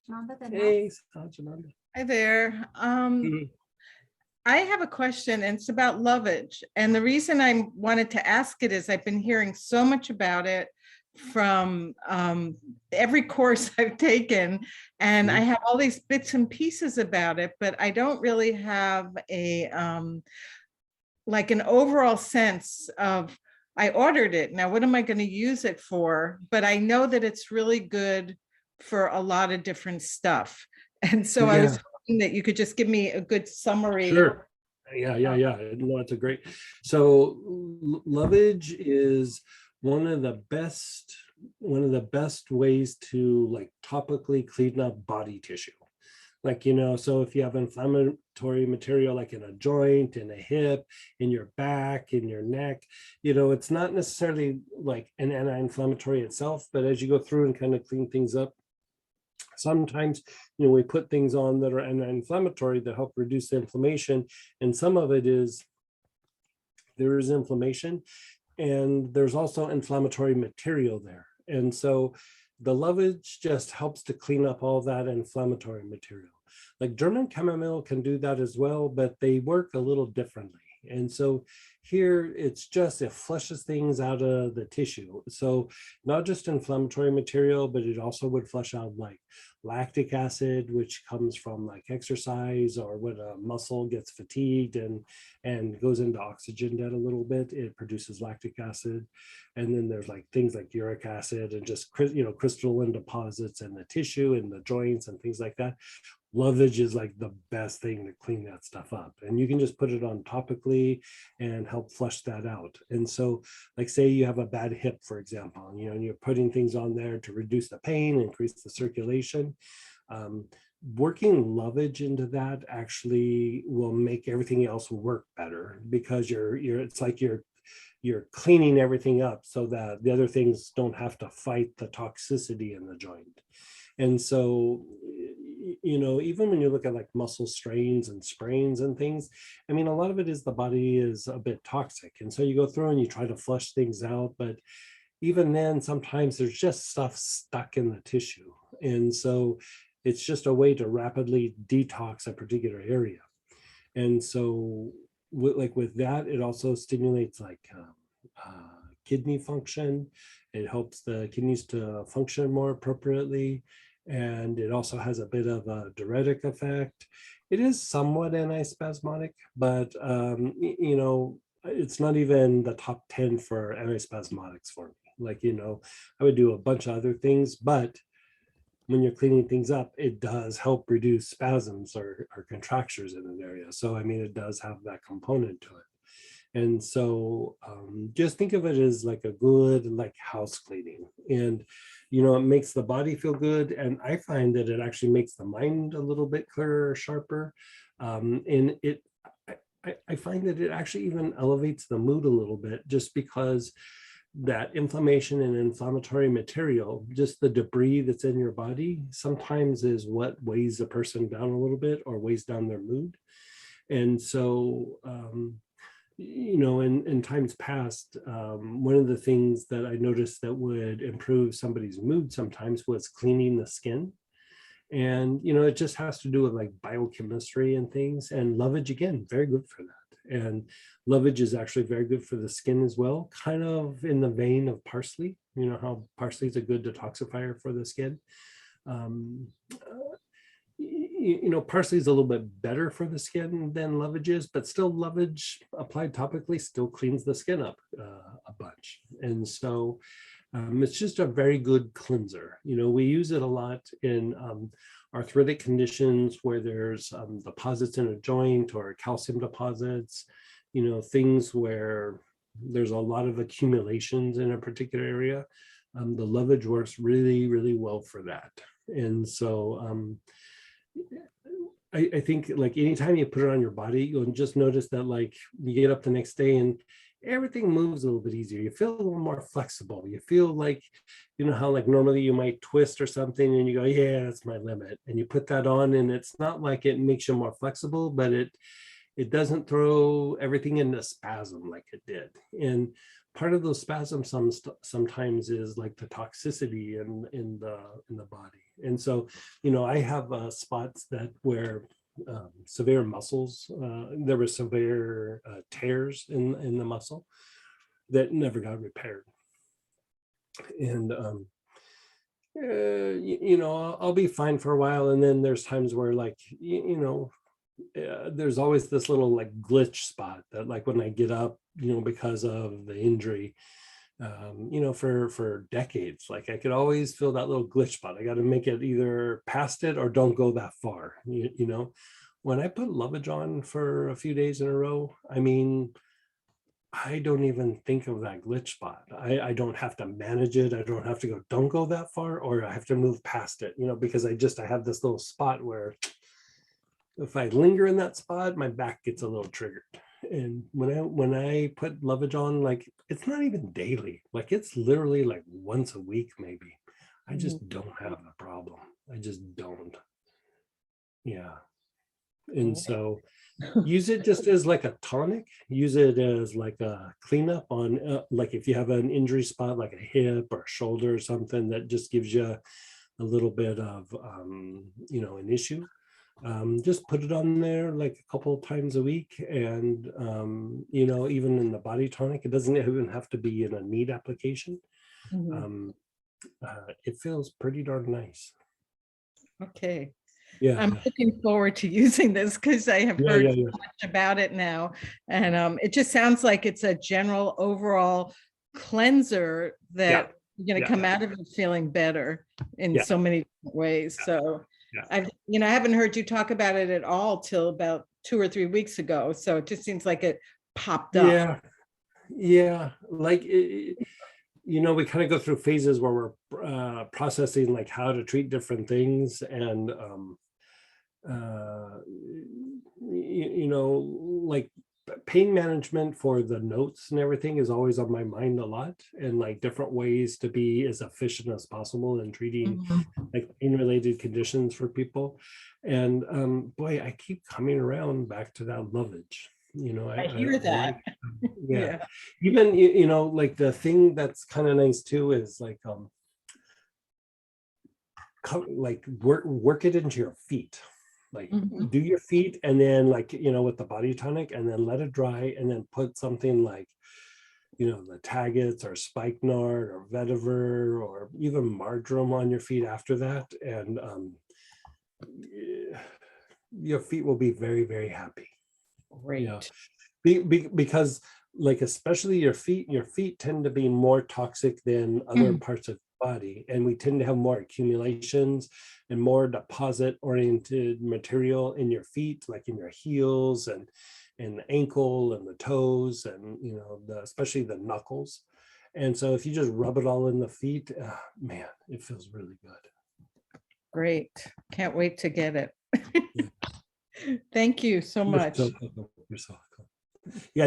Hey, Sanjananda. Hi there. Mhm. I have a question, and it's about lovage. And the reason I wanted to ask it is I've been hearing so much about it from every course I've taken, and I have all these bits and pieces about it, but I don't really have a like an overall sense of, I ordered it. Now, what am I going to use it for? But I know that it's really good for a lot of different stuff. And so I was Yeah, hoping that you could just give me a good summary. sure. Yeah. No, it's a great. So lovage is one of the best, ways to like topically clean up body tissue. Like, so if you have inflammatory material like in a joint, in a hip, in your back, in your neck, it's not necessarily like an anti-inflammatory itself, but as you go through and kind of clean things up, sometimes we put things on that are anti-inflammatory that help reduce the inflammation, and some of it is there is inflammation and there's also inflammatory material there, and so the lovage just helps to clean up all that inflammatory material. Like German chamomile can do that as well, but they work a little differently. And so here it's just, it flushes things out of the tissue. So not just inflammatory material, but it also would flush out like lactic acid, which comes from like exercise or when a muscle gets fatigued and goes into oxygen debt a little bit, it produces lactic acid. And then there's like things like uric acid and just crystalline deposits in the tissue and the joints and things like that. Lovage is like the best thing to clean that stuff up, and you can just put it on topically and help flush that out. And so like say you have a bad hip, for example, and you're putting things on there to reduce the pain, increase the circulation. Working lovage into that actually will make everything else work better, because it's like you're cleaning everything up so that the other things don't have to fight the toxicity in the joint. And so, even when you look at like muscle strains and sprains and things, I mean, a lot of it is the body is a bit toxic. And so you go through and you try to flush things out, but even then, sometimes there's just stuff stuck in the tissue. And so it's just a way to rapidly detox a particular area. And so with that, it also stimulates like kidney function. It helps the kidneys to function more appropriately. And it also has a bit of a diuretic effect. It is somewhat antispasmodic, but it's not even the top 10 for antispasmodics for me. Like, I would do a bunch of other things, but when you're cleaning things up, it does help reduce spasms or contractures in an area. So, I mean, it does have that component to it. And so just think of it as like a good like house cleaning. And, it makes the body feel good. And I find that it actually makes the mind a little bit clearer, sharper. And I find that it actually even elevates the mood a little bit, just because that inflammation and inflammatory material, just the debris that's in your body, sometimes is what weighs a person down a little bit or weighs down their mood. And so, in times past, one of the things that I noticed that would improve somebody's mood sometimes was cleaning the skin. And, it just has to do with like biochemistry and things. And lovage, again, very good for that. And lovage is actually very good for the skin as well, kind of in the vein of parsley. You know how parsley is a good detoxifier for the skin. Parsley is a little bit better for the skin than lovage is, but still lovage applied topically still cleans the skin up a bunch. And so it's just a very good cleanser. We use it a lot in arthritic conditions where there's deposits in a joint or calcium deposits, things where there's a lot of accumulations in a particular area. The lovage works really, really well for that. And so I think like anytime you put it on your body, you'll just notice that like you get up the next day and everything moves a little bit easier. You feel a little more flexible. You feel like, how like normally you might twist or something and you go, yeah, that's my limit. And you put that on and it's not like it makes you more flexible, but it doesn't throw everything into spasm like it did. And part of those spasms sometimes is like the toxicity in the body. And so, I have spots that where severe muscles, there were severe tears in the muscle that never got repaired. And I'll be fine for a while, and then there's times where, like, there's always this little like glitch spot that, like, when I get up, because of the injury, for decades, like, I could always feel that little glitch spot. I got to make it either past it or don't go that far. When I put Lovage on for a few days in a row, I mean, I don't even think of that glitch spot. I don't have to manage it. I don't have to go, don't go that far, or I have to move past it, because I have this little spot where if I linger in that spot, my back gets a little triggered. And when I put Lovage on, like, it's not even daily, like, it's literally like once a week, maybe. I just don't have a problem. I just don't. Yeah. And so use it just as like a tonic. Use it as like a cleanup on, like, if you have an injury spot, like a hip or shoulder or something that just gives you a little bit of, an issue. Just put it on there like a couple of times a week. And, even in the body tonic, it doesn't even have to be in a neat application. It feels pretty darn nice. Okay. Yeah. I'm looking forward to using this because I have heard so much about it now. And it just sounds like it's a general overall cleanser that you're going to come out of it feeling better in so many different ways. So I haven't heard you talk about it at all till about 2 or 3 weeks ago. So it just seems like it popped up. Yeah. Like, we kind of go through phases where we're processing like how to treat different things. And, like, pain management for the notes and everything is always on my mind a lot, and like different ways to be as efficient as possible in treating like pain related conditions for people. And boy, I keep coming around back to that Lovage. I hear that. Yeah. Even, like, the thing that's kind of nice too is like, work it into your feet. Like, do your feet, and then, like, with the body tonic, and then let it dry, and then put something like, the Taggets or spikenard or vetiver or even marjoram on your feet after that. And your feet will be very, very happy. Great. Because, like, especially your feet tend to be more toxic than other parts of the body, and we tend to have more accumulations and more deposit oriented material in your feet, like in your heels and the ankle and the toes, and especially the knuckles. And so if you just rub it all in the feet, man, it feels really good. Great. Can't wait to get it. Thank you so much. You're so welcome. Yeah.